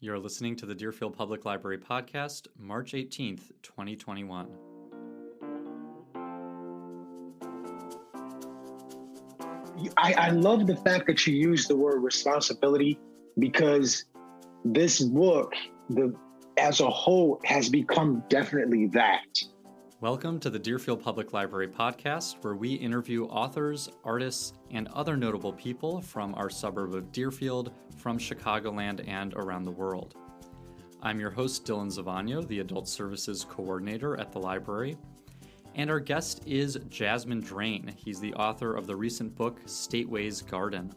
You're listening to the Deerfield Public Library Podcast, March 18th, 2021. I love the fact that you use the word responsibility, because this book, as a whole, has become definitely that. Welcome to the Deerfield Public Library Podcast, where we interview authors, artists, and other notable people from our suburb of Deerfield, from Chicagoland, and around the world. I'm your host, Dylan Zavagno, the Adult Services Coordinator at the library. And our guest is Jasmon Drain. He's the author of the recent book, Stateways Garden.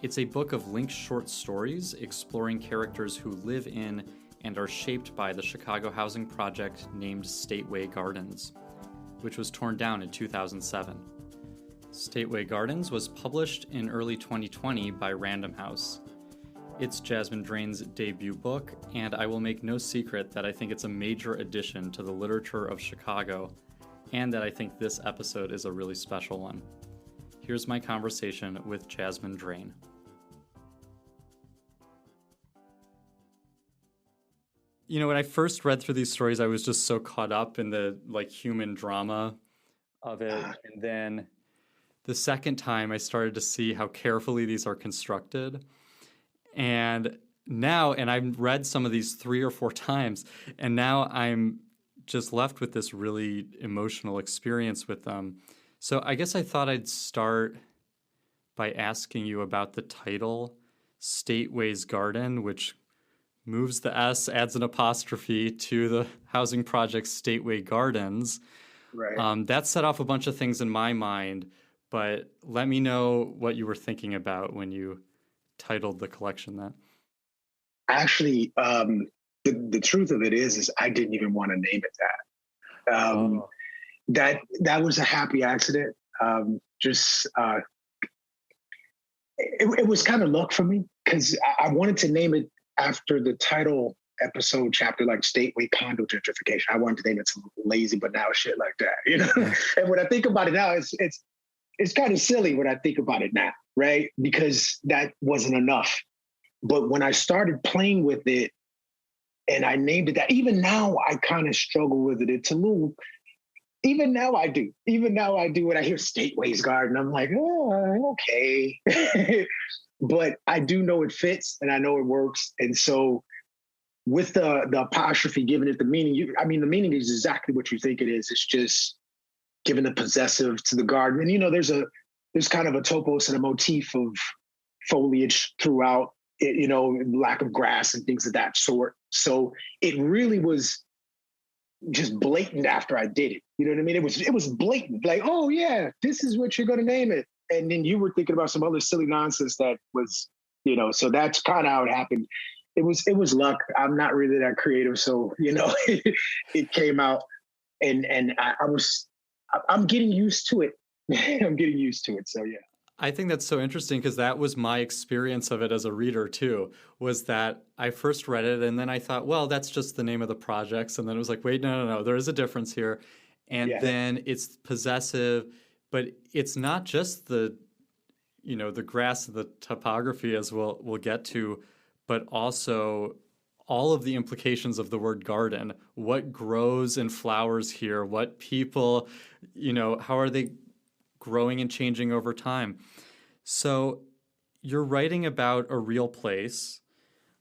It's a book of linked short stories exploring characters who live in and are shaped by the Chicago housing project named Stateway Gardens, which was torn down in 2007. Stateway Gardens was published in early 2020 by Random House. It's Jasmon Drain's debut book, and I will make no secret that I think it's a major addition to the literature of Chicago, and that I think this episode is a really special one. Here's my conversation with Jasmon Drain. You know, when I first read through these stories, I was just so caught up in the human drama of it. And then the second time I started to see how carefully these are constructed. And now, and I've read some of these 3 or 4 times, and now I'm just left with this really emotional experience with them. So I guess I thought I'd start by asking you about the title, Stateways Garden, which moves the S, adds an apostrophe to the housing project Stateway Gardens. Right. That set off a bunch of things in my mind, but let me know what you were thinking about when you titled the collection that. Actually, the truth of it is I didn't even want to name it that. That was a happy accident. It was kind of luck for me, because I wanted to name it after the title episode chapter, like Stateway condo gentrification. I wanted to name it some lazy but now shit like that, you know. And when I think about it now, it's kind of silly when I think about it now, right? Because that wasn't enough. But when I started playing with it and I named it that, even now I kind of struggle with it. It's a little. Even now I do. When I hear Stateways Garden, I'm like, oh, okay. But I do know it fits and I know it works. And so with the apostrophe, giving it the meaning, the meaning is exactly what you think it is. It's just giving the possessive to the garden. And, you know, there's kind of a topos and a motif of foliage throughout, you know, lack of grass and things of that sort. So it really was just blatant after I did it. You know what I mean? It was blatant, like, oh yeah, this is what you're going to name it. And then you were thinking about some other silly nonsense that was, you know, so that's kind of how it happened. It was luck. I'm not really that creative. So, you know, it came out and I'm getting used to it. I'm getting used to it. So, yeah. I think that's so interesting, because that was my experience of it as a reader too, was that I first read it and then I thought, well, that's just the name of the projects. And then it was like, wait, no, there is a difference here. And then it's possessive, but it's not just the grass, the topography, as we'll get to, but also all of the implications of the word garden. What grows and flowers here? What people, how are they growing and changing over time? So you're writing about a real place.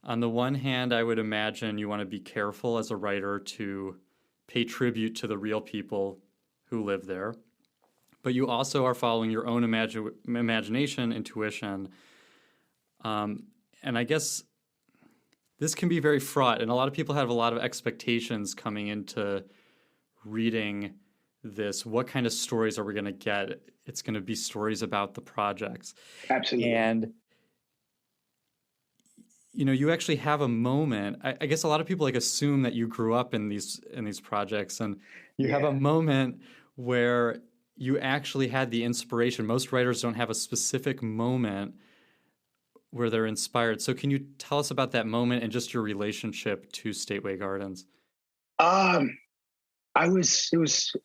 On the one hand, I would imagine you want to be careful as a writer to pay tribute to the real people who live there. But you also are following your own imagination, intuition. And I guess this can be very fraught. And a lot of people have a lot of expectations coming into reading this. What kind of stories are we going to get? It's going to be stories about the projects. Absolutely. And, you actually have a moment. I guess a lot of people assume that you grew up in these projects, and you have a moment where you actually had the inspiration. Most writers don't have a specific moment where they're inspired. So can you tell us about that moment and just your relationship to Stateway Gardens? It was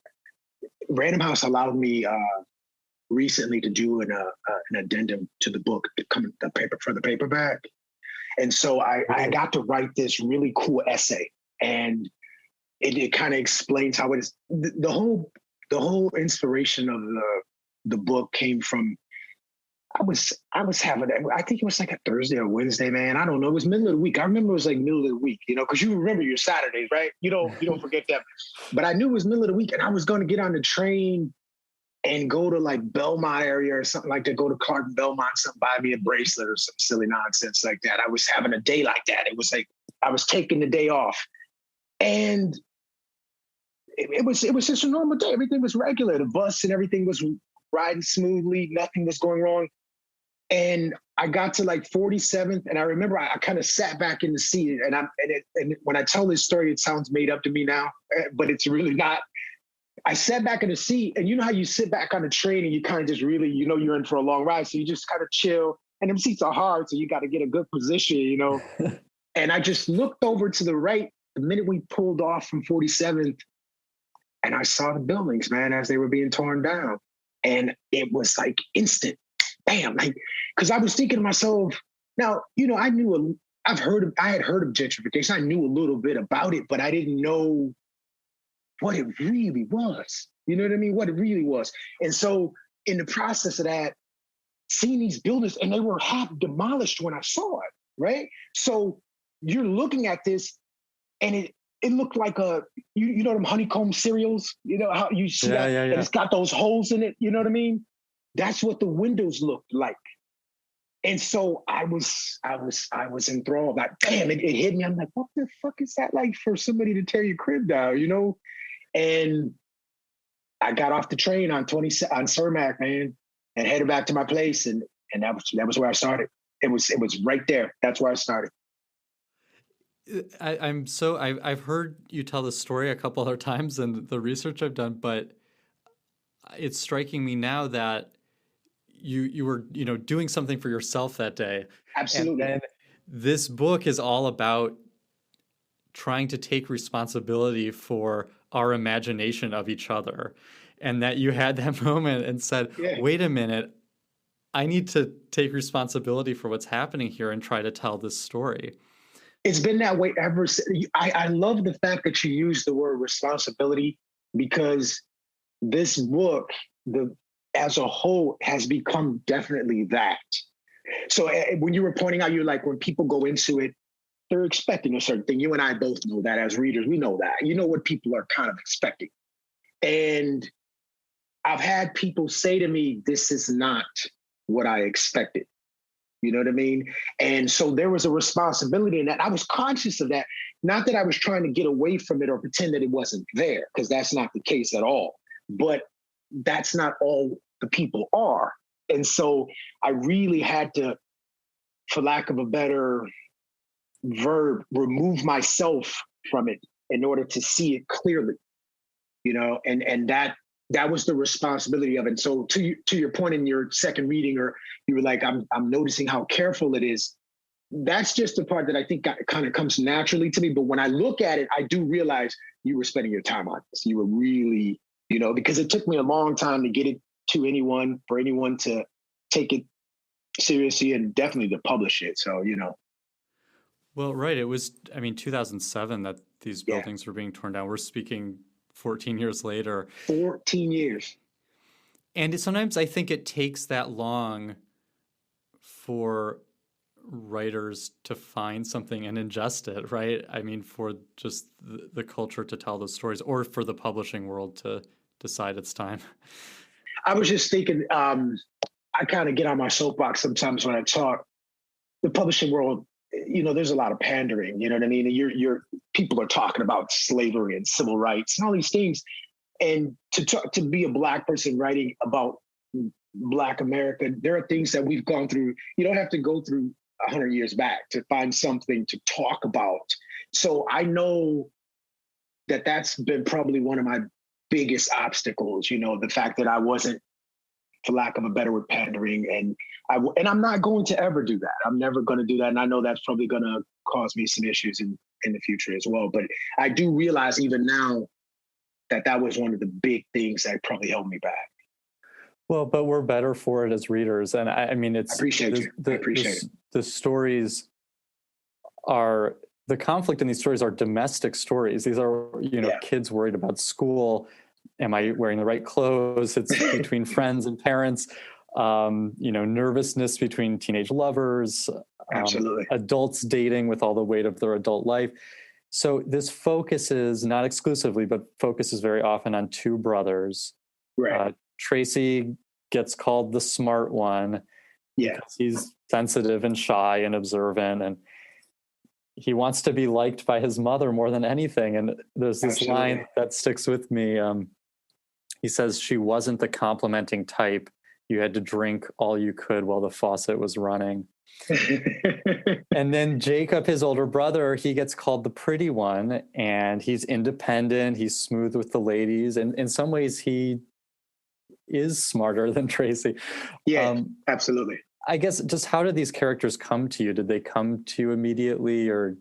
Random House allowed me recently to do an addendum to the book, the paper for the paperback. And so I got to write this really cool essay, and it kind of explains how it is. The whole inspiration of the book came from, I was having, I think it was like a Thursday or Wednesday, man. I don't know. It was middle of the week. I remember it was like middle of the week, because you remember your Saturdays, right? You don't forget them. But I knew it was middle of the week, and I was going to get on the train and go to like Belmont area or something like that, go to Clark and Belmont, something, buy me a bracelet or some silly nonsense like that. I was having a day like that. It was like, I was taking the day off, and it was just a normal day. Everything was regular. The bus and everything was riding smoothly. Nothing was going wrong. And I got to like 47th, and I remember I kind of sat back in the seat, and when I tell this story, it sounds made up to me now, but it's really not. I sat back in the seat, and you know how you sit back on the train and you kind of just really, you're in for a long ride. So you just kind of chill, and them seats are hard. So you got to get a good position, And I just looked over to the right the minute we pulled off from 47th, and I saw the buildings, man, as they were being torn down. And it was like instant, bam, like, because I was thinking to myself, now, I had heard of gentrification. I knew a little bit about it, but I didn't know what it really was. You know what I mean? What it really was. And so in the process of that, seeing these buildings, and they were half demolished when I saw it, right? So you're looking at this, and it looked like you know them honeycomb cereals? You know how you see that? Yeah. And it's got those holes in it, you know what I mean? That's what the windows looked like. And so I was enthralled. Like, damn, it hit me. I'm like, what the fuck is that like for somebody to tear your crib down, And I got off the train on Cermak, man, and headed back to my place, and that was where I started. It was right there. That's where I started. I've heard you tell this story a couple other times in the research I've done, but it's striking me now that you were doing something for yourself that day. Absolutely. And this book is all about trying to take responsibility for our imagination of each other, and that you had that moment and said, wait a minute, I need to take responsibility for what's happening here and try to tell this story. It's been that way ever since. I love the fact that you use the word responsibility, because this book, as a whole, has become definitely that. So when you were pointing out, you're like, when people go into it, they're expecting a certain thing. You and I both know that as readers. We know that. You know what people are kind of expecting. And I've had people say to me, this is not what I expected. You know what I mean? And so there was a responsibility in that. I was conscious of that. Not that I was trying to get away from it or pretend that it wasn't there, because that's not the case at all. But that's not all the people are. And so I really had to, for lack of a better verb, remove myself from it in order to see it clearly, and that was the responsibility of it. So to your point in your second reading, or you were like, I'm noticing how careful it is. That's just the part that I think kind of comes naturally to me. But when I look at it, I do realize you were spending your time on this. You were really, because it took me a long time to get it to anyone, for anyone to take it seriously, and definitely to publish it. So, Well, right. It was, 2007 that these buildings were being torn down. We're speaking 14 years later. 14 years. And sometimes I think it takes that long for writers to find something and ingest it, right? For just the culture to tell those stories, or for the publishing world to decide it's time. I was just thinking, I kind of get on my soapbox sometimes when I talk. The publishing world, there's a lot of pandering, you know what I mean? And people are talking about slavery and civil rights and all these things. And to be a Black person writing about Black America, there are things that we've gone through. You don't have to go through 100 years back to find something to talk about. So I know that that's been probably one of my biggest obstacles, the fact that I wasn't, for lack of a better word, pandering. And I'm not going to ever do that. I'm never going to do that. And I know that's probably going to cause me some issues in the future as well. But I do realize even now that was one of the big things that probably held me back. Well, but we're better for it as readers. And I appreciate you. I appreciate it. The stories are the conflict in these stories are domestic stories. These are, kids worried about school. Am I wearing the right clothes? It's between friends and parents. Nervousness between teenage lovers. Absolutely. Adults dating with all the weight of their adult life. So this focuses, not exclusively, but focuses very often on two brothers. Right. Tracey gets called the smart one because he's sensitive and shy and observant, and he wants to be liked by his mother more than anything. And there's this line that sticks with me. He says, "She wasn't the complimenting type. You had to drink all you could while the faucet was running." And then Jacob, his older brother, he gets called the pretty one, and he's independent. He's smooth with the ladies. And in some ways, he is smarter than Tracey. Yeah, absolutely. I guess just how did these characters come to you? Did they come to you immediately, or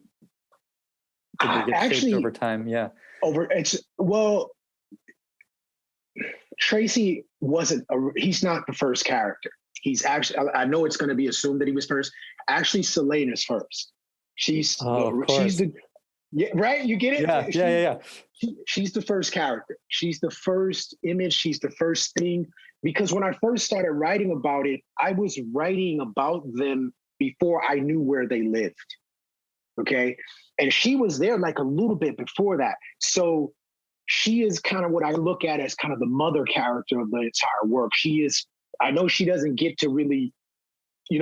did they get shaped over time? Yeah. Tracey he's not the first character. He's actually, I know it's going to be assumed that he was first. Actually, Selene is first. She's the, right? You get it? Yeah. She's the first character. She's the first image. She's the first thing. Because when I first started writing about it, I was writing about them before I knew where they lived. Okay. And she was there like a little bit before that. So she is kind of what I look at as kind of the mother character of the entire work. I know she doesn't get to really,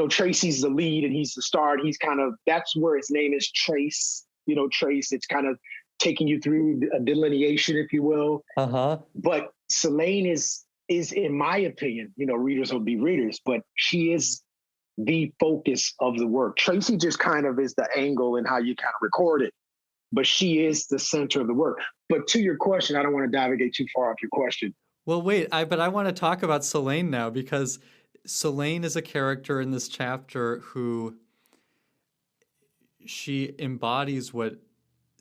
Tracey's the lead and he's the star. And he's kind of, that's where his name is Trace. Trace, it's kind of taking you through a delineation, if you will. Uh-huh. But Selene is in my opinion, readers will be readers, but she is the focus of the work. Tracey just kind of is the angle and how you kind of record it, but she is the center of the work. But to your question, I don't want to divagate too far off your question. Well, wait, but I want to talk about Selene now, because Selene is a character in this chapter who she embodies what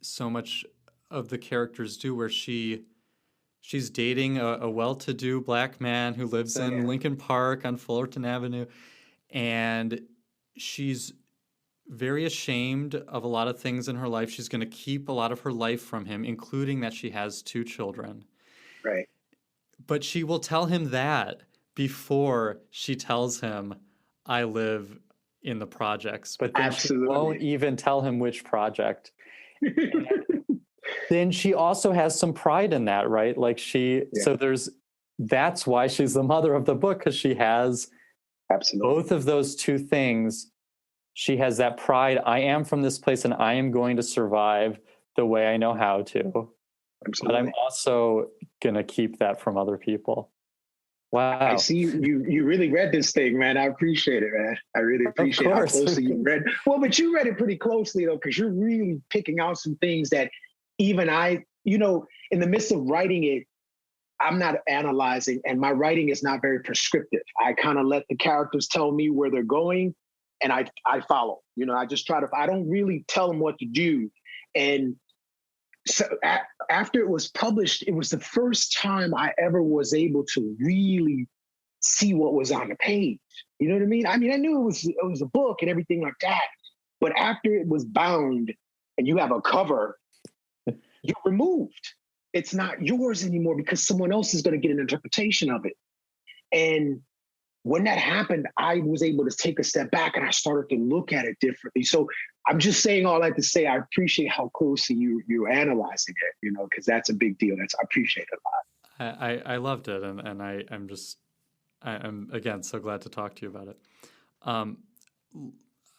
so much of the characters do, where she's dating a well-to-do Black man who lives in Lincoln Park on Fullerton Avenue, and she's very ashamed of a lot of things in her life. She's going to keep a lot of her life from him, including that she has 2 children. Right. But she will tell him that before she tells him, I live in the projects. But then she won't even tell him which project. Then she also has some pride in that, right? Like that's why she's the mother of the book, because she has both of those 2 things. She has that pride. I am from this place and I am going to survive the way I know how to. Absolutely. But I'm also going to keep that from other people. Wow. I see you really read this thing, man. I appreciate it, man. I really appreciate how closely you read. Well, but you read it pretty closely, though, because you're really picking out some things that even I, in the midst of writing it, I'm not analyzing, and my writing is not very prescriptive. I kind of let the characters tell me where they're going, and I follow. I just I don't really tell them what to do. And so after it was published, it was the first time I ever was able to really see what was on the page. You know what I mean? I knew it was a book and everything like that, but after it was bound and you have a cover, you're removed. It's not yours anymore because someone else is going to get an interpretation of it. And when that happened, I was able to take a step back and I started to look at it differently. So I'm just saying all that to say I appreciate how closely you're analyzing it, because that's a big deal. I appreciate it a lot. I loved it, and I'm again so glad to talk to you about it.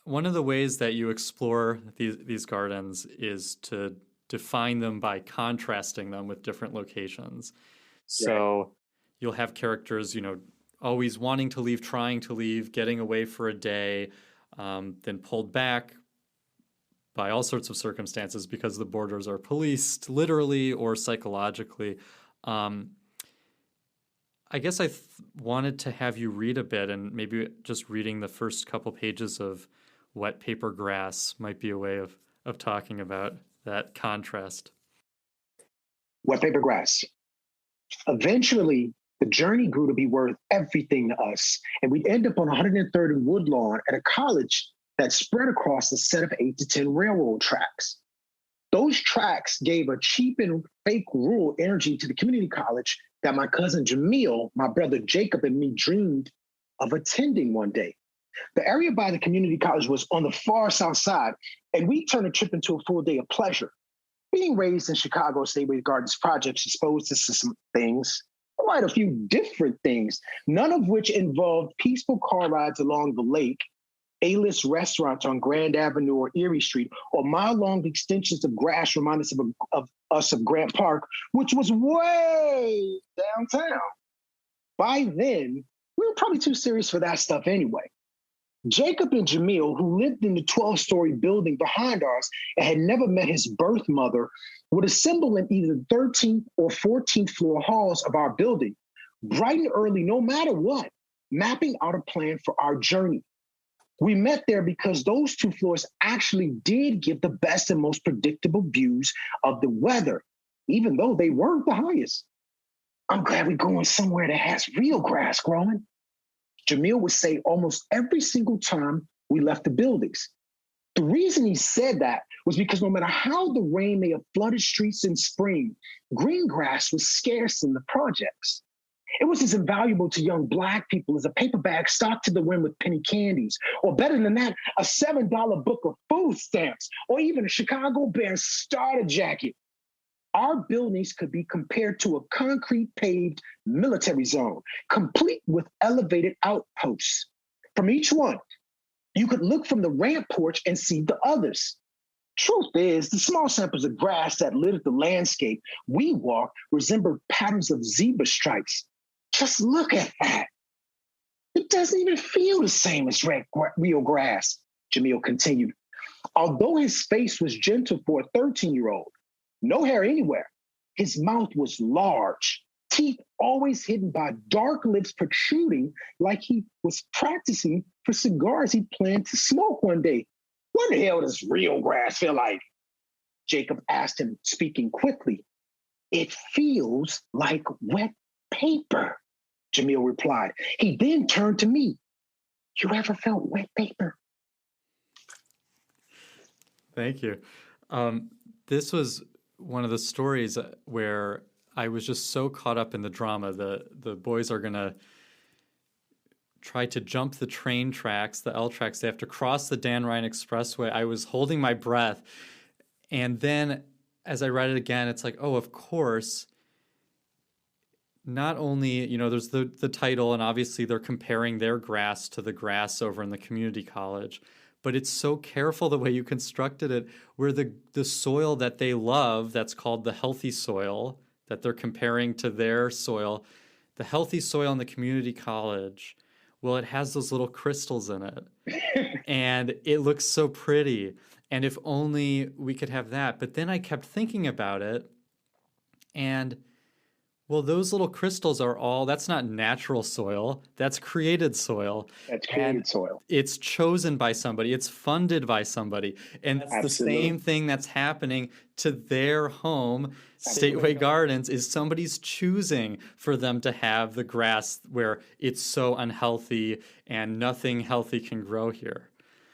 One of the ways that you explore these gardens is to define them by contrasting them with different locations. So you'll have characters, always wanting to leave, trying to leave, getting away for a day, then pulled back by all sorts of circumstances because the borders are policed literally or psychologically. I guess I wanted to have you read a bit, and maybe just reading the first couple pages of Wet Paper Grass might be a way of talking about that contrast. Wet Paper Grass. Eventually, the journey grew to be worth everything to us, and we'd end up on 103rd and Woodlawn at a college that spread across a set of 8 to 10 railroad tracks. Those tracks gave a cheap and fake rural energy to the community college that my cousin Jamil, my brother Jacob, and me dreamed of attending one day. The area by the community college was on the far south side, and we turned a trip into a full day of pleasure. Being raised in Chicago, Stateways Gardens projects exposed us to some things, quite a few different things, none of which involved peaceful car rides along the lake, A-list restaurants on Grand Avenue or Erie Street, or mile-long extensions of grass remind us of Grant Park, which was way downtown. By then, we were probably too serious for that stuff anyway. Jacob and Jamil, who lived in the 12-story building behind ours and had never met his birth mother, would assemble in either 13th or 14th floor halls of our building, bright and early, no matter what, mapping out a plan for our journey. We met there because those 2 floors actually did give the best and most predictable views of the weather, even though they weren't the highest. I'm glad we're going somewhere that has real grass growing, Jamil would say almost every single time we left the buildings. The reason he said that was because no matter how the rain may have flooded streets in spring, green grass was scarce in the projects. It was as invaluable to young Black people as a paper bag stocked to the rim with penny candies, or better than that, a $7 book of food stamps, or even a Chicago Bears starter jacket. Our buildings could be compared to a concrete paved military zone, complete with elevated outposts. From each one, you could look from the ramp porch and see the others. Truth is, the small samples of grass that littered the landscape we walked resembled patterns of zebra stripes. Just look at that. It doesn't even feel the same as real grass, Jamil continued. Although his face was gentle for a 13-year-old, no hair anywhere, his mouth was large, teeth always hidden by dark lips protruding like he was practicing for cigars he planned to smoke one day. What the hell does real grass feel like? Jacob asked him, speaking quickly. It feels like wet paper, Jamil replied. He then turned to me. You ever felt wet paper? Thank you. This was one of the stories where I was just so caught up in the drama. The boys are going to try to jump the train tracks, the L tracks. They have to cross the Dan Ryan Expressway. I was holding my breath. And then as I read it again, it's like, oh, of course, not only, there's the title, and obviously they're comparing their grass to the grass over in the community college, but it's so careful the way you constructed it, where the soil that they love, that's called the healthy soil, that they're comparing to their soil, the healthy soil in the community college, well, it has those little crystals in it. And it looks so pretty. And if only we could have that. But then I kept thinking about it, and well, those little crystals that's not natural soil. That's created soil. That's created soil. It's chosen by somebody. It's funded by somebody. And it's Absolutely. The same thing that's happening to their home, Stateway Gardens, is somebody's choosing for them to have the grass where it's so unhealthy and nothing healthy can grow here.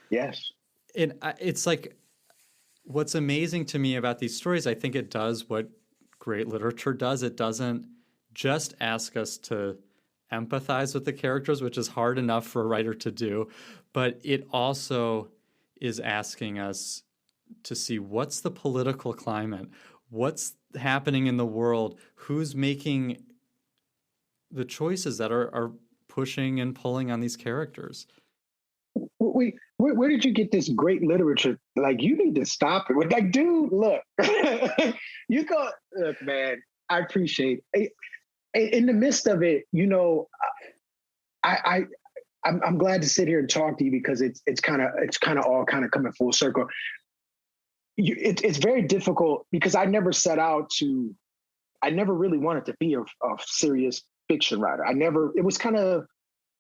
Yes. And it's like, what's amazing to me about these stories, I think it does what great literature does. It doesn't just ask us to empathize with the characters, which is hard enough for a writer to do, but it also is asking us to see what's the political climate, what's happening in the world, who's making the choices that are pushing and pulling on these characters. Wait, where did you get this great literature? Like, you need to stop it. Like, dude, look, look, man, I appreciate it. In the midst of it, I'm glad to sit here and talk to you, because it's kind of all coming full circle. It's very difficult because I never really wanted to be a serious fiction writer. It was kind of,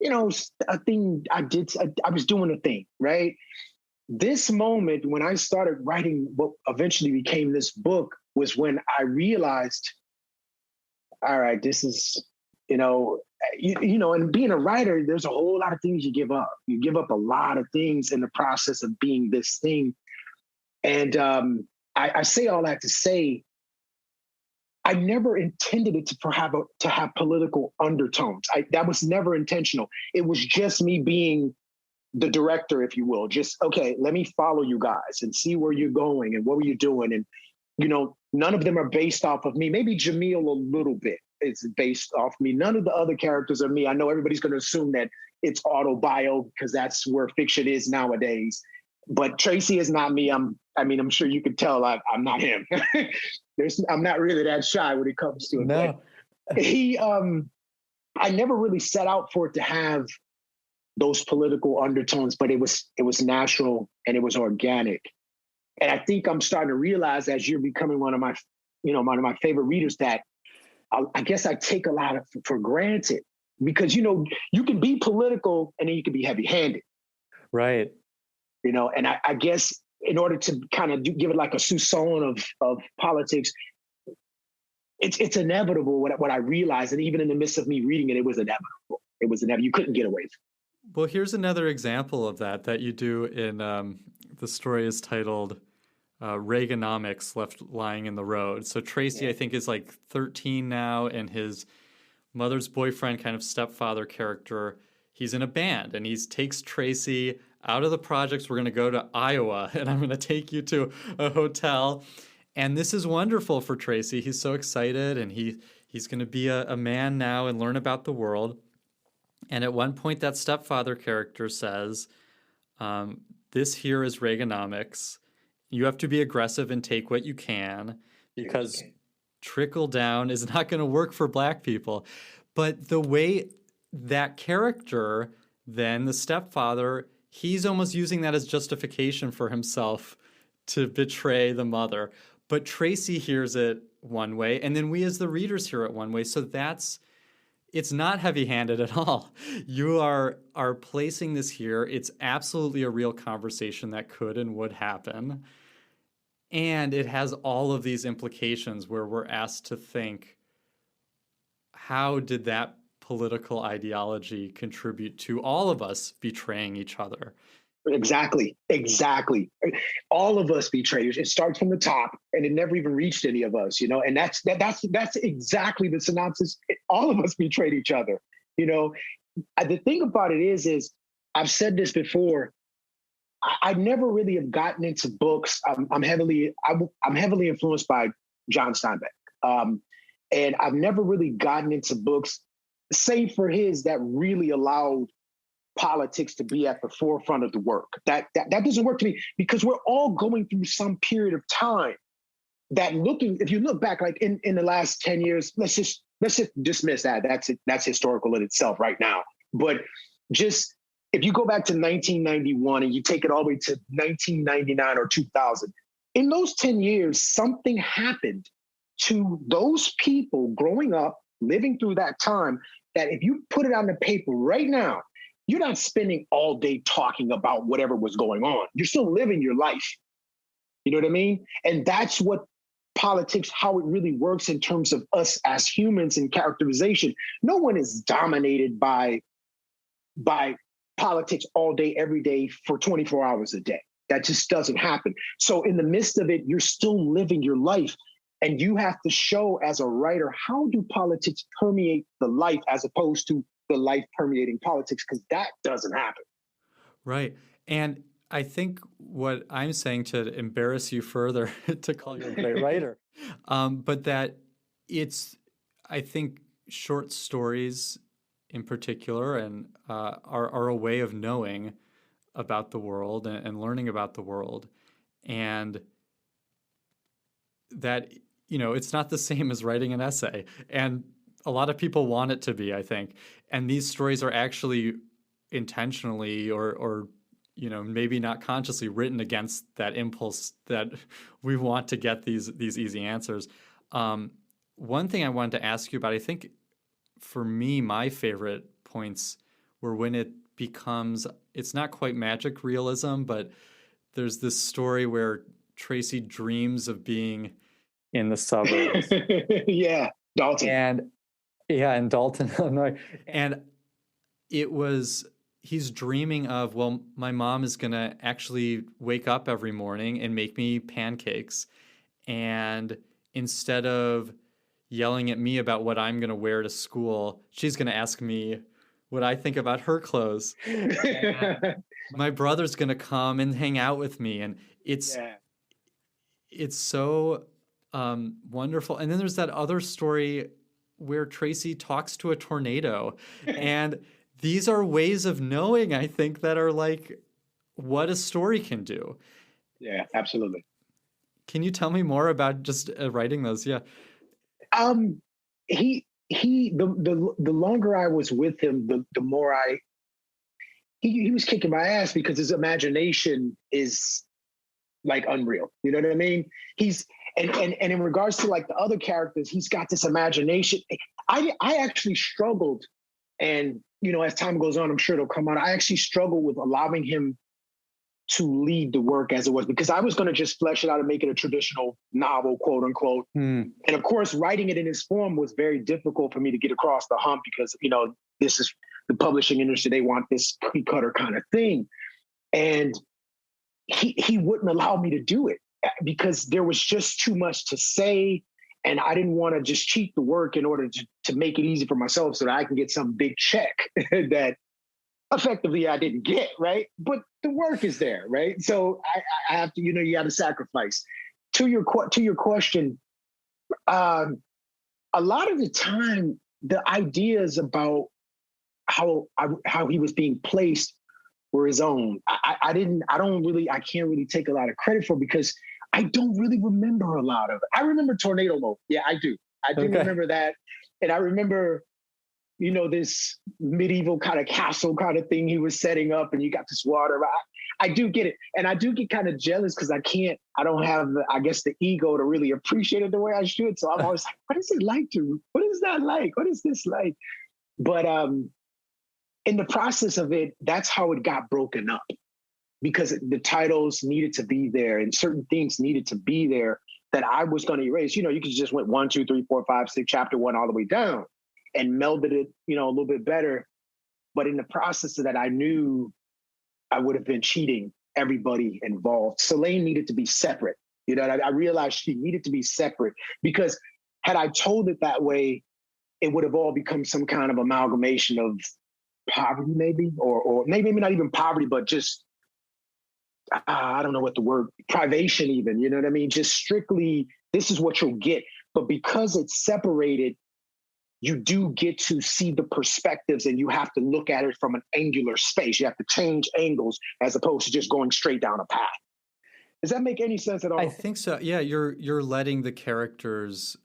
a thing I did. I was doing a thing, right? This moment when I started writing what eventually became this book was when I realized, all right, this is, and being a writer, there's a whole lot of things you give up. You give up a lot of things in the process of being this thing. And I say all that to say, I never intended it to have political undertones. That was never intentional. It was just me being the director, if you will. Just, okay, let me follow you guys and see where you're going and what were you doing. And, none of them are based off of me. Maybe Jamil a little bit is based off me. None of the other characters are me. I know everybody's going to assume that it's autobio because that's where fiction is nowadays. But Tracey is not me. I'm sure you can tell I'm not him. I'm not really that shy when it comes to it. No. I never really set out for it to have those political undertones, but it was natural and it was organic. And I think I'm starting to realize, as you're becoming one of my favorite readers, that I guess I take a lot for granted because, you can be political and then you can be heavy-handed. Right. And I guess in order to kind of give it like a soupçon of politics, it's inevitable what I realized. And even in the midst of me reading it, it was inevitable. It was inevitable. You couldn't get away from it. Well, here's another example of that you do in the story is titled Reaganomics, Left Lying in the Road. So Tracey, I think, is like 13 now, and his mother's boyfriend, kind of stepfather character, he's in a band, and he takes Tracey out of the projects. We're going to go to Iowa, and I'm going to take you to a hotel. And this is wonderful for Tracey. He's so excited, and he's going to be a man now and learn about the world. And at one point, that stepfather character says, this here is Reaganomics. You have to be aggressive and take what you can because trickle down is not going to work for Black people. But the way that character, then the stepfather, he's almost using that as justification for himself to betray the mother. But Tracey hears it one way, and then we as the readers hear it one way. So it's not heavy-handed at all. You are placing this here. It's absolutely a real conversation that could and would happen. And it has all of these implications where we're asked to think, how did that political ideology contribute to all of us betraying each other? Exactly. All of us betrayers. It starts from the top, and it never even reached any of us, And that's exactly the synopsis. All of us betrayed each other, The thing about it is I've said this before. I never really have gotten into books. I'm heavily influenced by John Steinbeck, and I've never really gotten into books, save for his, that really allowed politics to be at the forefront of the work. That doesn't work to me because we're all going through some period of time that if you look back, like in the last 10 years, let's just dismiss that. That's historical in itself right now. But just if you go back to 1991 and you take it all the way to 1999 or 2000, in those 10 years, something happened to those people growing up, living through that time, that if you put it on the paper right now, you're not spending all day talking about whatever was going on. You're still living your life. You know what I mean? And that's what politics, how it really works in terms of us as humans and characterization. No one is dominated by politics all day, every day for 24 hours a day. That just doesn't happen. So in the midst of it, you're still living your life. And you have to show as a writer, how do politics permeate the life as opposed to the life permeating politics? Because that doesn't happen. Right. And I think what I'm saying, to embarrass you further, to call you a great writer, but that I think short stories in particular and are a way of knowing about the world and learning about the world. And that, it's not the same as writing an essay. And a lot of people want it to be, I think. And these stories are actually intentionally or maybe not consciously written against that impulse that we want to get these easy answers. One thing I wanted to ask you about, I think for me, my favorite points were when it becomes, it's not quite magic realism, but there's this story where Tracey dreams of being in the suburbs. Yeah, Dalton. And Yeah, in Dalton, Illinois. And he's dreaming of, well, my mom is going to actually wake up every morning and make me pancakes. And instead of yelling at me about what I'm going to wear to school, she's going to ask me what I think about her clothes. My brother's going to come and hang out with me. And it's so wonderful. And then there's that other story where Tracey talks to a tornado. And these are ways of knowing, I think, that are like what a story can do. Yeah, absolutely. Can you tell me more about just writing those? Yeah. The longer I was with him, the more he was kicking my ass because his imagination is like unreal. You know what I mean? And in regards to like the other characters, he's got this imagination. I actually struggled, and as time goes on, I'm sure it'll come out. I actually struggled with allowing him to lead the work as it was, because I was going to just flesh it out and make it a traditional novel, quote unquote. And of course, writing it in this form was very difficult for me to get across the hump because, this is the publishing industry. They want this cookie cutter kind of thing. And he wouldn't allow me to do it because there was just too much to say. And I didn't want to just cheat the work in order to make it easy for myself so that I can get some big check that effectively I didn't get, right? But the work is there, right? So I have to, you have to sacrifice. To your question, a lot of the time, the ideas about how he was being placed were his own. I can't really take a lot of credit for, because I don't really remember a lot of it. I remember Tornado Mode. Yeah, I do. I do remember that. And I remember, this medieval kind of castle kind of thing he was setting up, and you got this water. I do get it. And I do get kind of jealous because I don't have, the ego to really appreciate it the way I should. So I'm always like, what is it like what is that like? What is this like? But in the process of it, that's how it got broken up, because the titles needed to be there and certain things needed to be there that I was going to erase. You could just went 1, 2, 3, 4, 5, 6, chapter 1 all the way down and melded it, a little bit better. But in the process of that, I knew I would have been cheating everybody involved. Selene needed to be separate. I realized she needed to be separate, because had I told it that way, it would have all become some kind of amalgamation of poverty, maybe, or maybe not even poverty, but just, I don't know what the word, privation even, you know what I mean? Just strictly, this is what you'll get. But because it's separated, you do get to see the perspectives, and you have to look at it from an angular space. You have to change angles as opposed to just going straight down a path. Does that make any sense at all? I think so. Yeah, you're letting the characters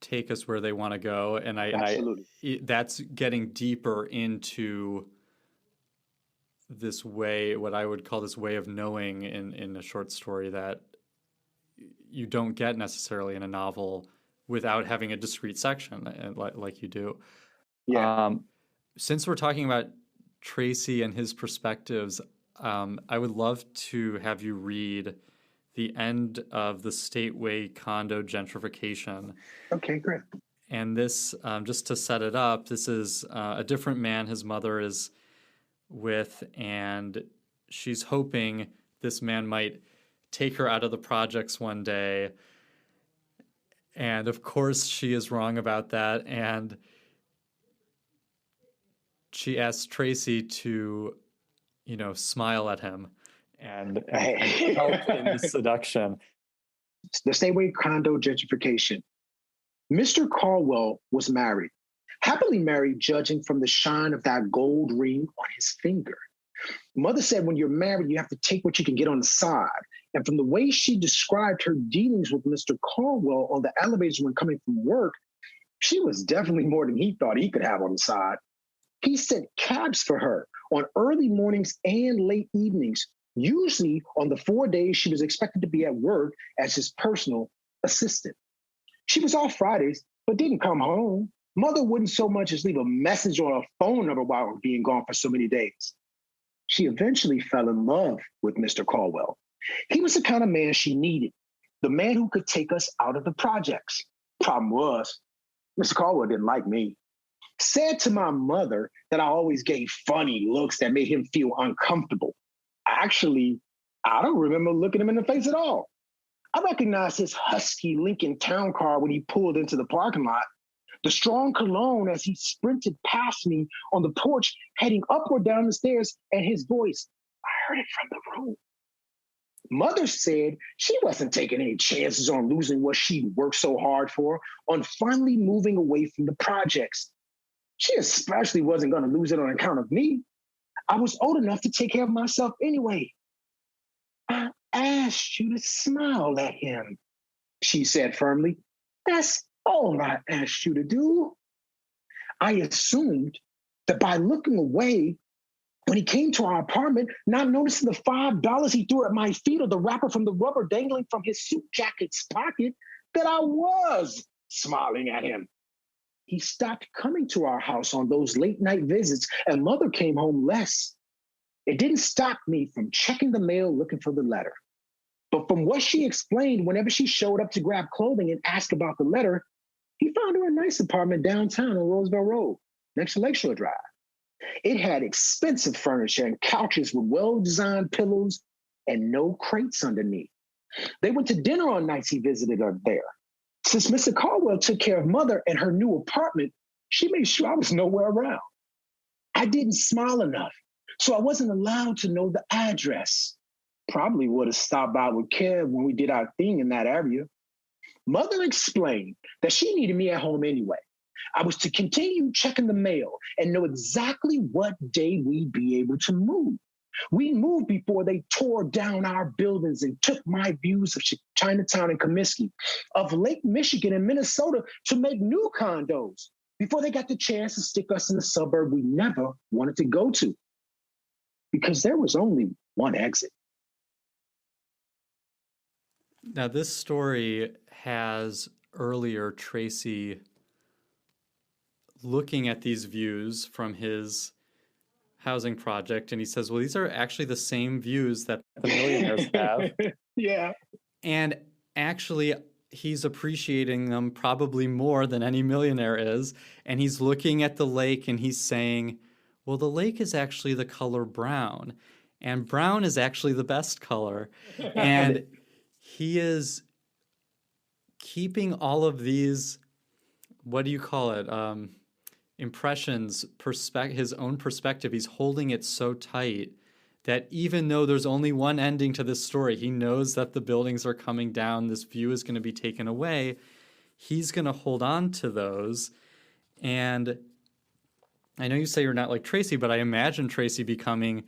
take us where they want to go, and that's getting deeper into this way, what I would call this way of knowing in a short story that you don't get necessarily in a novel without having a discrete section like you do. Yeah. Since we're talking about Tracey and his perspectives, I would love to have you read the end of the Stateway condo gentrification. Okay, great. And this, just to set it up, this is a different man his mother is with, and she's hoping this man might take her out of the projects one day. And of course she is wrong about that. And she asks Tracey to, smile at him and help in the seduction. The Stateway condo gentrification. Mr. Caldwell was married, happily married, judging from the shine of that gold ring on his finger. Mother said when you're married, you have to take what you can get on the side. And from the way she described her dealings with Mr. Caldwell on the elevators when coming from work, she was definitely more than he thought he could have on the side. He sent cabs for her on early mornings and late evenings, usually on the 4 days she was expected to be at work as his personal assistant. She was off Fridays, but didn't come home. Mother wouldn't so much as leave a message on her phone number while being gone for so many days. She eventually fell in love with Mr. Caldwell. He was the kind of man she needed, the man who could take us out of the projects. Problem was, Mr. Caldwell didn't like me. Said to my mother that I always gave funny looks that made him feel uncomfortable. Actually, I don't remember looking him in the face at all. I recognized his husky Lincoln Town Car when he pulled into the parking lot, the strong cologne as he sprinted past me on the porch, heading upward down the stairs, and his voice, I heard it from the room. Mother said she wasn't taking any chances on losing what she worked so hard for, on finally moving away from the projects. She especially wasn't going to lose it on account of me. I was old enough to take care of myself anyway. I asked you to smile at him, she said firmly. That's all I asked you to do. I assumed that by looking away, when he came to our apartment, not noticing the $5 he threw at my feet or the wrapper from the rubber dangling from his suit jacket's pocket, that I was smiling at him. He stopped coming to our house on those late night visits, and Mother came home less. It didn't stop me from checking the mail looking for the letter. But from what she explained, whenever she showed up to grab clothing and ask about the letter, he found her a nice apartment downtown on Roosevelt Road, next to Lakeshore Drive. It had expensive furniture and couches with well-designed pillows and no crates underneath. They went to dinner on nights he visited her there. Since Mr. Caldwell took care of Mother and her new apartment, she made sure I was nowhere around. I didn't smile enough, so I wasn't allowed to know the address. Probably would have stopped by with Kev when we did our thing in that area. Mother explained that she needed me at home anyway. I was to continue checking the mail and know exactly what day we'd be able to move. We moved before they tore down our buildings and took my views of Chinatown and Comiskey, of Lake Michigan and Minnesota to make new condos before they got the chance to stick us in the suburb we never wanted to go to. Because there was only one exit. Now, this story has earlier Tracey looking at these views from his housing project, and he says, well, these are actually the same views that the millionaires have. Yeah. And actually, he's appreciating them probably more than any millionaire is. And he's looking at the lake and he's saying, well, the lake is actually the color brown, and brown is actually the best color. And he is keeping all of these, what do you call it? Impressions, his own perspective. He's holding it so tight that even though there's only one ending to this story, he knows that the buildings are coming down, this view is going to be taken away. He's going to hold on to those. And I know you say you're not like Tracey, but I imagine Tracey becoming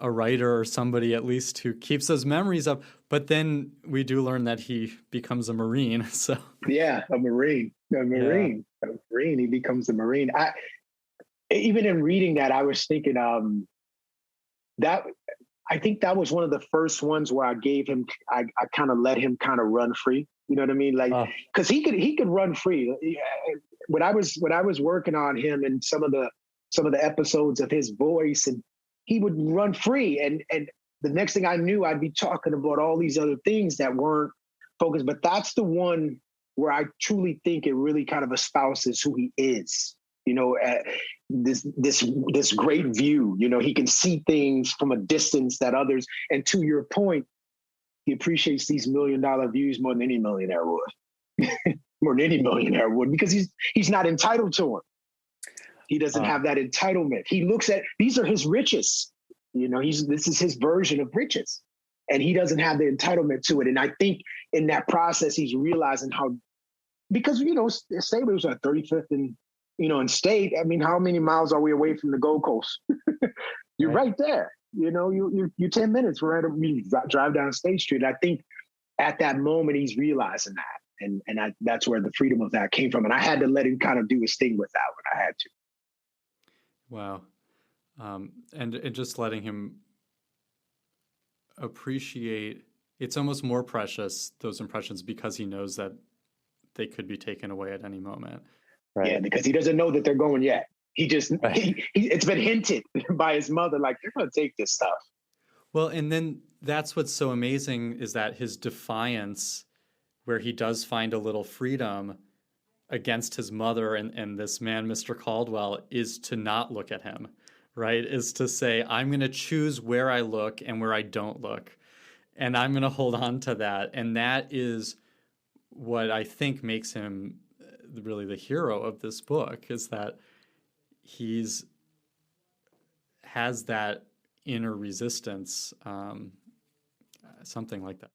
a writer or somebody at least who keeps those memories up. But then we do learn that he becomes a Marine. So yeah, a Marine. He becomes a Marine. Even in reading that, I was thinking that I think that was one of the first ones where I kind of let him kind of run free. You know what I mean? Like, because he could run free. When I was working on him and some of the episodes of his voice, and he would run free, and the next thing I knew, I'd be talking about all these other things that weren't focused. But that's the one where I truly think it really kind of espouses who he is. You know, this great view. You know, he can see things from a distance that others. And to your point, he appreciates these $1 million views more than any millionaire would. More than any millionaire would, because he's not entitled to them. He doesn't have that entitlement. He looks at, these are his riches. You know, this is his version of riches, and he doesn't have the entitlement to it. And I think in that process, he's realizing how, because, you know, Stateways are 35th and, you know, in state. I mean, how many miles are we away from the Gold Coast? You're right there. You know, you're 10 minutes. We drive down State Street. I think at that moment, he's realizing that. And that's where the freedom of that came from. And I had to let him kind of do his thing with that when I had to. Wow. And just letting him appreciate, it's almost more precious, those impressions, because he knows that they could be taken away at any moment. Right. Yeah, because he doesn't know that they're going yet. He just, it's been hinted by his mother, like, they're going to take this stuff. Well, and then that's what's so amazing is that his defiance, where he does find a little freedom, against his mother and this man, Mr. Caldwell, is to not look at him, right? Is to say, I'm going to choose where I look and where I don't look. And I'm going to hold on to that. And that is what I think makes him really the hero of this book, is that has that inner resistance, something like that.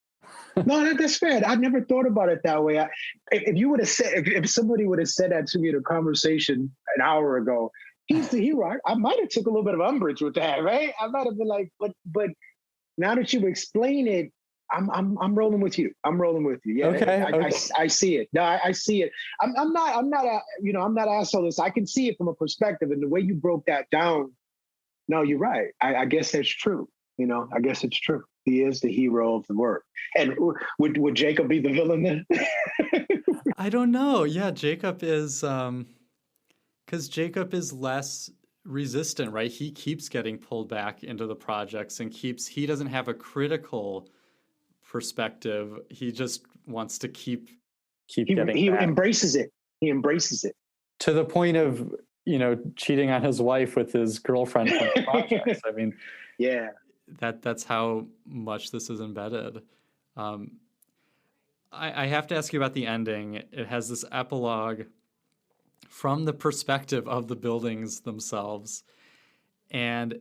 No, that's fair. I never thought about it that way. If you would have said, if somebody would have said that to me in a conversation an hour ago, he's the hero, I might have took a little bit of umbrage with that, right? I might have been like, but now that you explain it, I'm rolling with you. I'm rolling with you. Yeah, okay. I see it. No, I see it. I'm not asshole. I can see it from a perspective, and the way you broke that down. No, you're right. I guess that's true. I guess it's true. He is the hero of the work. And would Jacob be the villain then? I don't know. Yeah, Jacob is, because Jacob is less resistant, right? He keeps getting pulled back into the projects and he doesn't have a critical perspective. He just wants to keep getting he back. embraces it. He embraces it. To the point of, cheating on his wife with his girlfriend from the projects. I mean, yeah. That's how much this is embedded. I have to ask you about the ending. It has this epilogue from the perspective of the buildings themselves. And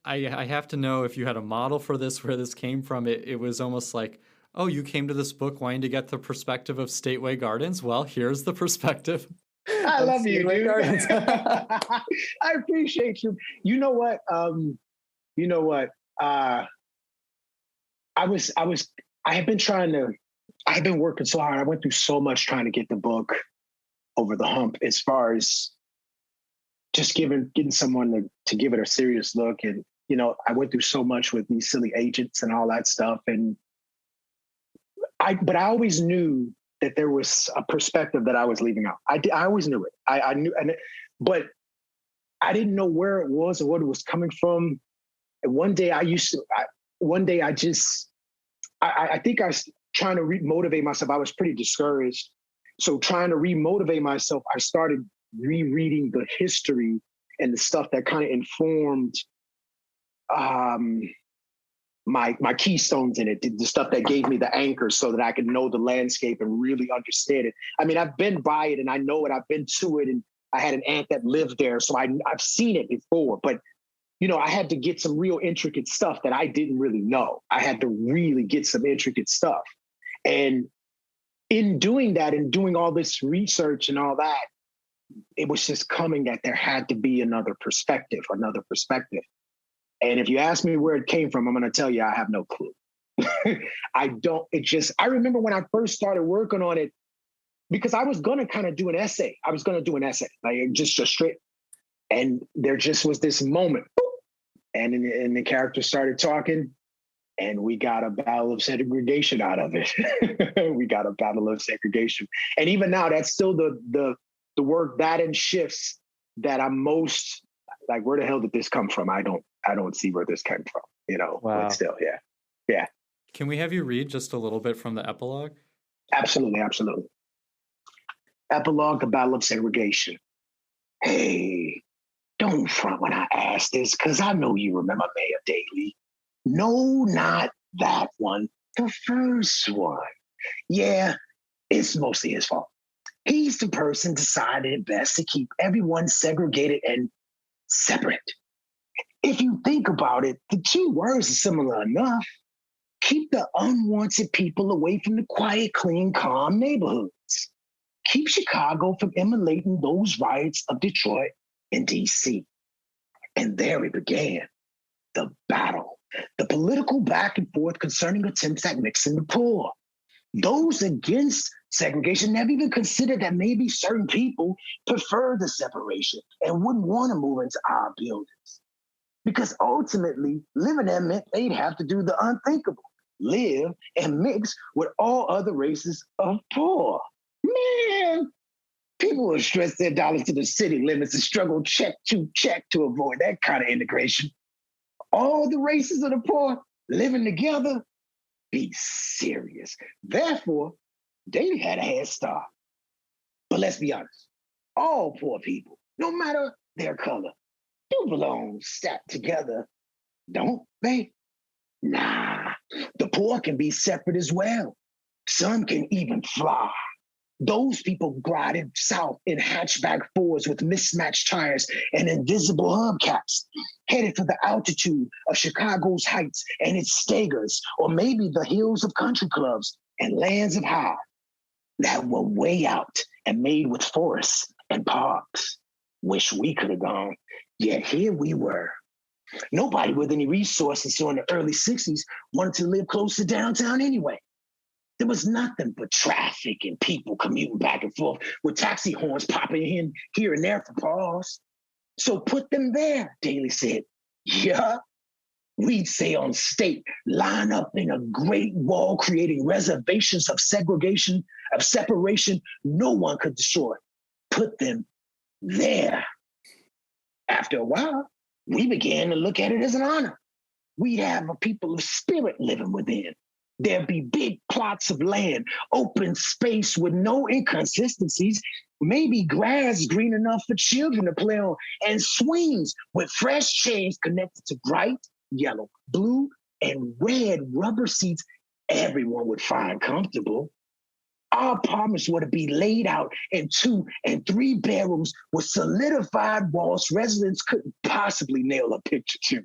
I have to know if you had a model for this, where this came from. It was almost like, oh, you came to this book wanting to get the perspective of Stateway Gardens? Well, here's the perspective. I love you, dude. I appreciate you. You know what? I have been working so hard. I went through so much trying to get the book over the hump, as far as just getting someone to give it a serious look. And, I went through so much with these silly agents and all that stuff. But I always knew that there was a perspective that I was leaving out. I always knew it. I knew, but I didn't know where it was or what it was coming from. And one day I think I was trying to remotivate myself. I was pretty discouraged. So trying to remotivate myself, I started rereading the history and the stuff that kind of informed my keystones in it, the stuff that gave me the anchor so that I could know the landscape and really understand it. I mean, I've been by it and I know it. I've been to it, and I had an aunt that lived there, so I've seen it before. But I had to get some real intricate stuff that I didn't really know. I had to really get some intricate stuff. And in doing that and doing all this research and all that, it was just coming that there had to be another perspective. And if you ask me where it came from, I'm going to tell you, I have no clue. I remember when I first started working on it, because I was going to kind of do an essay. Like just straight. And there just was this moment. And the character started talking, and we got a battle of segregation out of it. We got a battle of segregation. And even now, that's still the work that and shifts that I'm most like, where the hell did this come from? I don't see where this came from, Wow. But still, yeah. Can we have you read just a little bit from the epilogue? Absolutely. Epilogue, the battle of segregation. Hey, don't front when I ask this, because I know you remember Mayor Daley. No, not that one. The first one. Yeah, it's mostly his fault. He's the person decided it best to keep everyone segregated and separate. If you think about it, the two words are similar enough. Keep the unwanted people away from the quiet, clean, calm neighborhoods. Keep Chicago from emulating those riots of Detroit and DC. And there it began, the battle, the political back and forth concerning attempts at mixing the poor. Those against segregation never even considered that maybe certain people prefer the separation and wouldn't want to move into our buildings. Because ultimately, living there meant they'd have to do the unthinkable, live and mix with all other races of poor. Man, people will stretch their dollars to the city limits and struggle check to avoid that kind of integration. All the races of the poor living together? Be serious. Therefore, Daley had a head start. But let's be honest, all poor people, no matter their color, do belong stacked together, don't they? Nah, the poor can be separate as well. Some can even fly. Those people glided south in hatchback Fords with mismatched tires and invisible hubcaps, headed for the altitude of Chicago's heights and its stagers, or maybe the hills of country clubs and lands of high that were way out and made with forests and parks. Wish we could have gone, yet here we were. Nobody with any resources during the early 60s wanted to live close to downtown anyway. There was nothing but traffic and people commuting back and forth with taxi horns popping in here and there for pause. So put them there, Daley said. Yeah, we'd say on State, line up in a great wall creating reservations of segregation, of separation no one could destroy. Put them there. After a while, we began to look at it as an honor. We'd have a people of spirit living within. There'd be big plots of land, open space with no inconsistencies, maybe grass green enough for children to play on, and swings with fresh chains connected to bright yellow, blue, and red rubber seats everyone would find comfortable. Our apartments were to be laid out in 2 and 3 bedrooms with solidified walls residents couldn't possibly nail a picture to.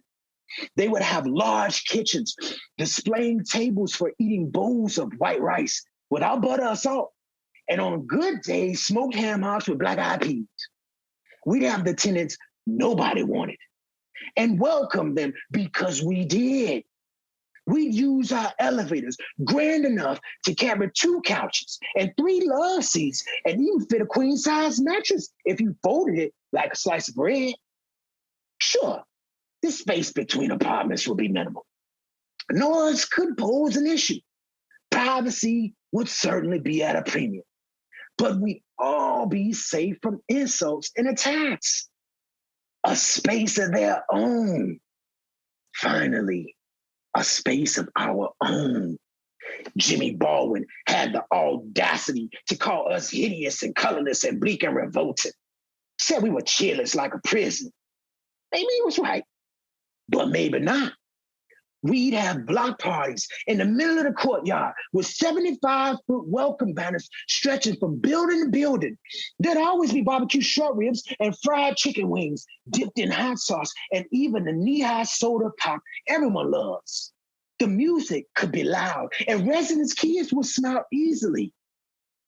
They would have large kitchens, displaying tables for eating bowls of white rice without butter or salt. And on good days, smoked ham hocks with black-eyed peas. We'd have the tenants nobody wanted and welcome them because we did. We'd use our elevators grand enough to carry 2 couches and 3 love seats and even fit a queen-size mattress if you folded it like a slice of bread. Sure, the space between apartments would be minimal. Noise could pose an issue. Privacy would certainly be at a premium. But we'd all be safe from insults and attacks. A space of their own. Finally, a space of our own. Jimmy Baldwin had the audacity to call us hideous and colorless and bleak and revolting. Said we were cheerless like a prison. Maybe he was right, but maybe not. We'd have block parties in the middle of the courtyard with 75-foot welcome banners stretching from building to building. There'd always be barbecue short ribs and fried chicken wings dipped in hot sauce and even the knee-high soda pop everyone loves. The music could be loud and residents' kids would smile easily.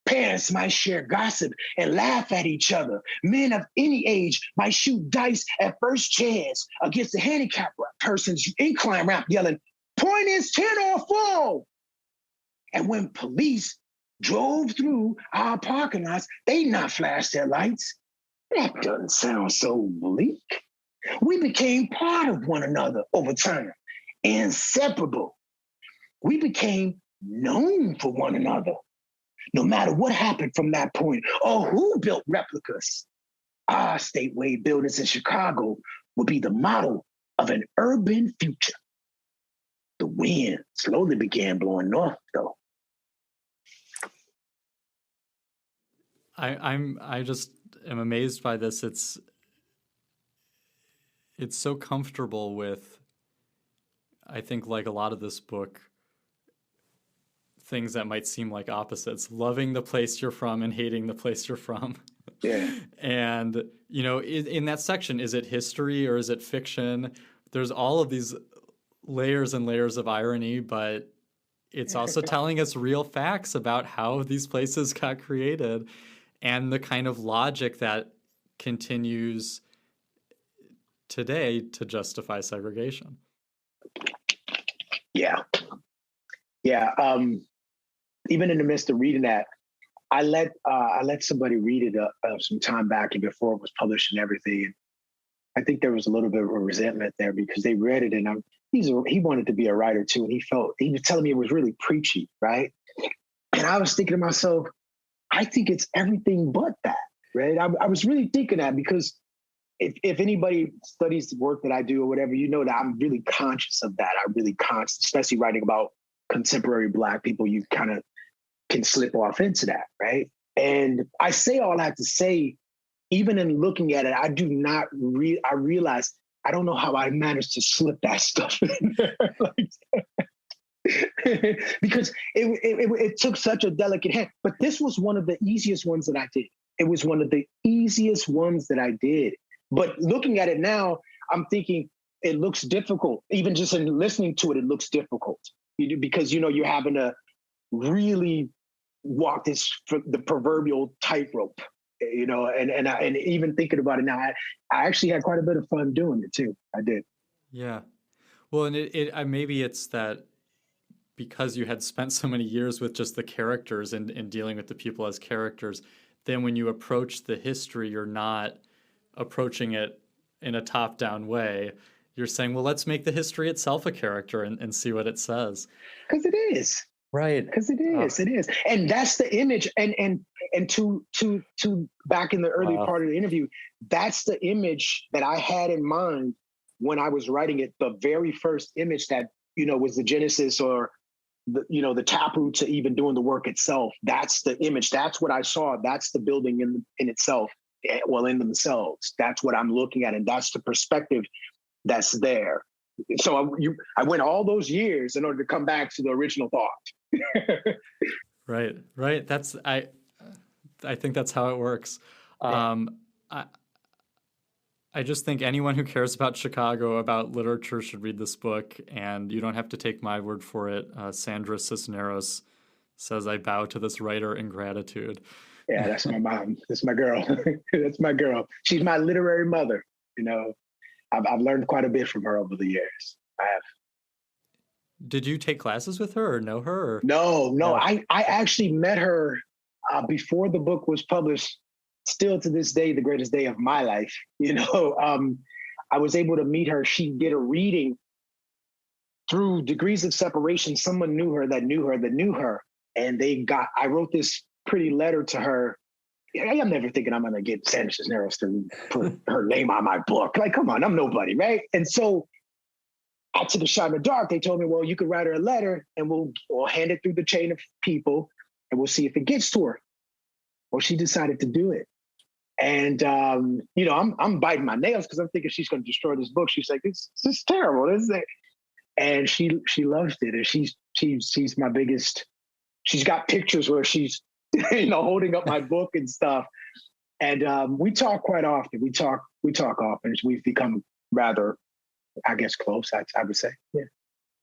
Parents might share gossip and laugh at each other. Men of any age might shoot dice at first chance against the handicapped person's incline ramp yelling, "Point is 10 or 4. And when police drove through our parking lots, they'd not flash their lights. That doesn't sound so bleak. We became part of one another over time, inseparable. We became known for one another. No matter what happened from that point or who built replicas, our statewide buildings in Chicago would be the model of an urban future. The wind slowly began blowing north, though. I just am amazed by this. It's so comfortable with, I think, like a lot of this book, things that might seem like opposites, loving the place you're from and hating the place you're from. Yeah. And, you know, in that section, is it history or is it fiction? There's all of these layers and layers of irony, but it's also telling us real facts about how these places got created and the kind of logic that continues today to justify segregation. Yeah. Even in the midst of reading that, I let somebody read it some time back and before it was published and everything. And I think there was a little bit of a resentment there because they read it and he wanted to be a writer too. And he was telling me it was really preachy, right? And I was thinking to myself, I think it's everything but that, right? I was really thinking that because if anybody studies the work that I do or whatever, you know that I'm really conscious of that. I'm really conscious, especially writing about contemporary Black people, you kind of can slip off into that, right? And I say all that to say, even in looking at it, I do not I realize I don't know how I managed to slip that stuff in there. Because it took such a delicate hand. But this was one of the easiest ones that I did. It was one of the easiest ones that I did. But looking at it now, I'm thinking it looks difficult. Even just in listening to it, it looks difficult. Because, you're having to really walk the proverbial tightrope, and even thinking about it now, I actually had quite a bit of fun doing it too. I did. Yeah. Well, and maybe it's that because you had spent so many years with just the characters and dealing with the people as characters, then when you approach the history, you're not approaching it in a top-down way. You're saying, well, let's make the history itself a character and see what it says. Because it is. Right. Because it is. And that's the image. And to back in the early part of the interview, that's the image that I had in mind when I was writing it. The very first image that, was the genesis or the taproot to even doing the work itself. That's the image. That's what I saw. That's the building in itself. Well, in themselves. That's what I'm looking at. And that's the perspective that's there. So I went all those years in order to come back to the original thought. Right. That's I think that's how it works. I just think anyone who cares about Chicago, about literature, should read this book, and you don't have to take my word for it. Sandra Cisneros says, "I bow to this writer in gratitude." Yeah, that's my mom. That's my girl. That's my girl. She's my literary mother. I've learned quite a bit from her over the years. I have. Did you take classes with her or know her? Or? No. I actually met her before the book was published. Still to this day, the greatest day of my life. I was able to meet her. She did a reading through Degrees of Separation. Someone knew her that knew her that knew her. And I wrote this pretty letter to her. I'm never thinking I'm going to get Sandra Cisneros to put her name on my book. Like, come on, I'm nobody, right? And so I took a shot in the dark. They told me, well, you could write her a letter and we'll hand it through the chain of people and we'll see if it gets to her. Well, she decided to do it. And, I'm biting my nails because I'm thinking she's going to destroy this book. She's like, this is terrible. This is it. And she loves it. And she's my biggest, she's got pictures where she's, holding up my book and stuff. And we talk quite often. We talk often. We've become rather, I guess, close, I would say. Yeah.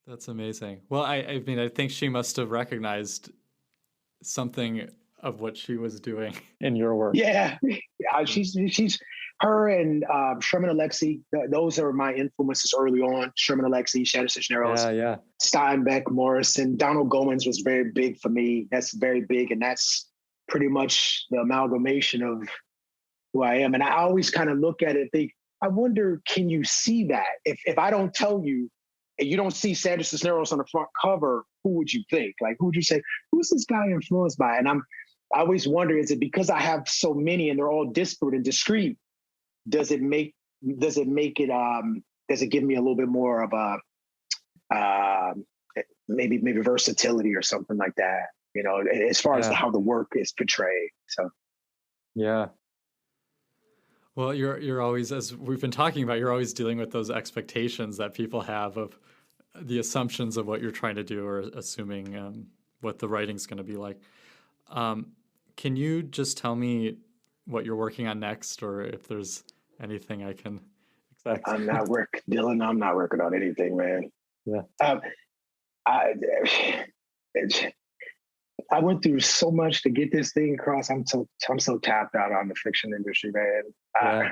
That's amazing. Well, I mean, I think she must have recognized something of what she was doing in your work. Yeah. She's her and Sherman Alexie. Those are my influences early on. Sherman Alexie, Sandra Cisneros, Steinbeck, Morrison. Donald Goins was very big for me. That's very big. And that's pretty much the amalgamation of who I am. And I always kind of look at it and think, I wonder, can you see that? If I don't tell you, and you don't see Sandra Cisneros on the front cover, who would you think? Like, who would you say, who's this guy influenced by? And I always wonder, is it because I have so many and they're all disparate and discrete? Does it give me a little bit more of a maybe versatility or something like that, as far as how the work is portrayed. So yeah. Well, you're always, as we've been talking about, you're always dealing with those expectations that people have of the assumptions of what you're trying to do, or assuming what the writing's going to be like. Can you just tell me what you're working on next, or if there's anything I can expect? Dylan, I'm not working on anything, man. Yeah. I went through so much to get this thing across. I'm so tapped out on the fiction industry, man. Yeah.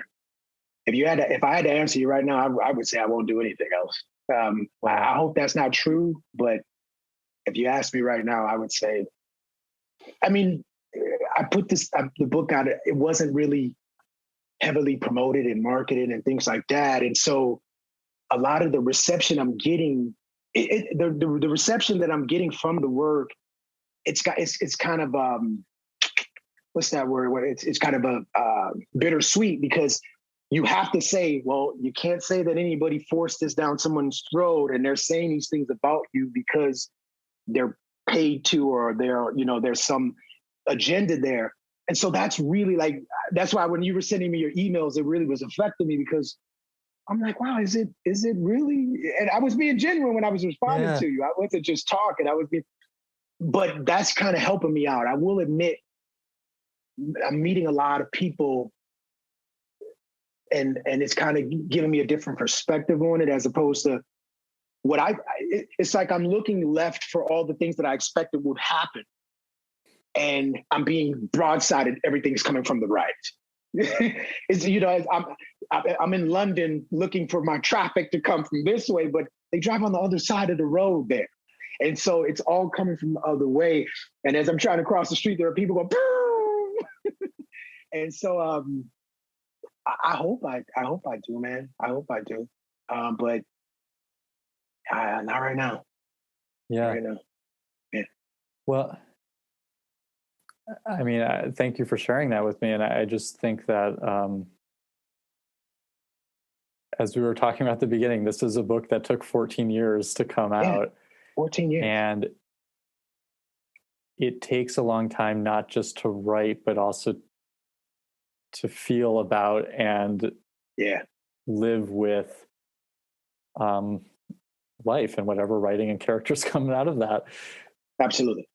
If I had to answer you right now, I would say I won't do anything else. I hope that's not true, but if you ask me right now, I would say, I mean, I put the book out. It wasn't really heavily promoted and marketed and things like that, and so a lot of the reception I'm getting, the reception that I'm getting from the work, it's kind of what's that word? It's kind of a bittersweet, because you have to say, well, you can't say that anybody forced this down someone's throat and they're saying these things about you because they're paid to, or there's some agenda there. And so that's really like, that's why when you were sending me your emails, it really was affecting me, because I'm like, wow, is it really? And I was being genuine when I was responding to you. I wasn't just talking. But that's kind of helping me out. I will admit, I'm meeting a lot of people, and it's kind of giving me a different perspective on it, as opposed to what it's like I'm looking left for all the things that I expected would happen. And I'm being broadsided. Everything's coming from the right. I'm in London looking for my traffic to come from this way, but they drive on the other side of the road there. And so it's all coming from the other way. And as I'm trying to cross the street, there are people going, boom. And so I hope I do, man. I hope I do. But not right now. Yeah. Not right now. Yeah. Well, I mean, thank you for sharing that with me. And I just think that, as we were talking about at the beginning, this is a book that took 14 years to come out. 14 years. And it takes a long time, not just to write, but also to feel about and live with life and whatever writing and characters coming out of that. Absolutely.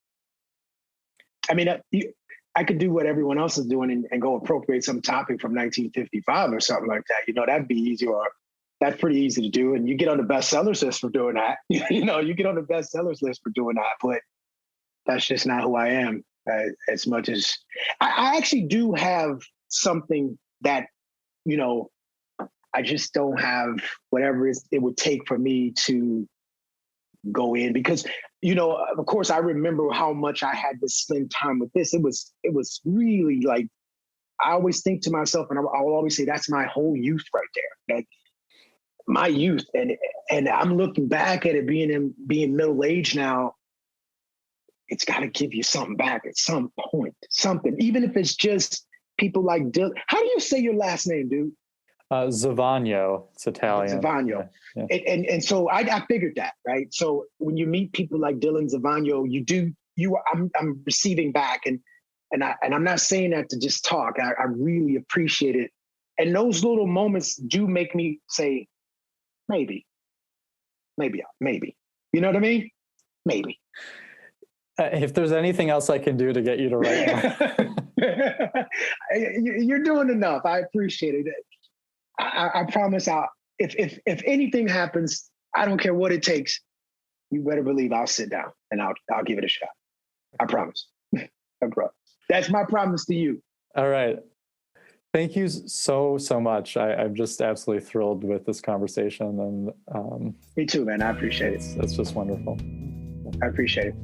I mean, I could do what everyone else is doing and go appropriate some topic from 1955 or something like that. That'd be easy, or that's pretty easy to do. And you get on the bestsellers list for doing that. You get on the bestsellers list for doing that. But that's just not who I am. As much as I actually do have something that, I just don't have whatever it would take for me to go in, because of course I remember how much I had to spend time with this. It was really like, I always think to myself, and I'll always say, that's my whole youth right there. Like my youth. And I'm looking back at it being middle-aged now. It's got to give you something back at some point, something, even if it's just people like Dylan. How do you say your last name, dude? Zavagno. It's Italian. Zavagno. Yeah. And so I figured that, right? So when you meet people like Dylan Zavagno, I'm receiving back, and I'm not saying that to just talk. I really appreciate it. And those little moments do make me say, maybe. You know what I mean? Maybe. If there's anything else I can do to get you to write more. You're doing enough. I appreciate it. I promise if anything happens, I don't care what it takes, you better believe I'll sit down and I'll give it a shot. I promise. I promise. That's my promise to you. All right. Thank you so much. I'm just absolutely thrilled with this conversation. And me too, man. I appreciate it. It's just wonderful. I appreciate it.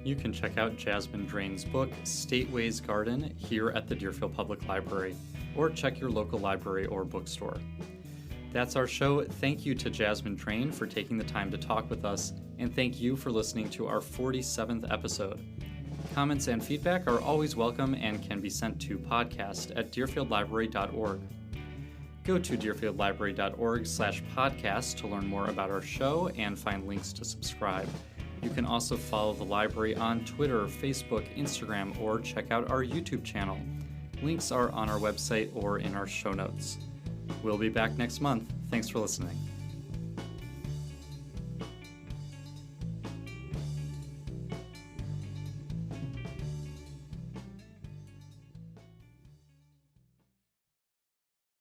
You can check out Jasmon Drain's book, Stateways Garden, here at the Deerfield Public Library, or check your local library or bookstore. That's our show. Thank you to Jasmon Drain for taking the time to talk with us, and thank you for listening to our 47th episode. Comments and feedback are always welcome and can be sent to podcast@deerfieldlibrary.org. Go to deerfieldlibrary.org/podcast to learn more about our show and find links to subscribe. You can also follow the library on Twitter, Facebook, Instagram, or check out our YouTube channel. Links are on our website or in our show notes. We'll be back next month. Thanks for listening.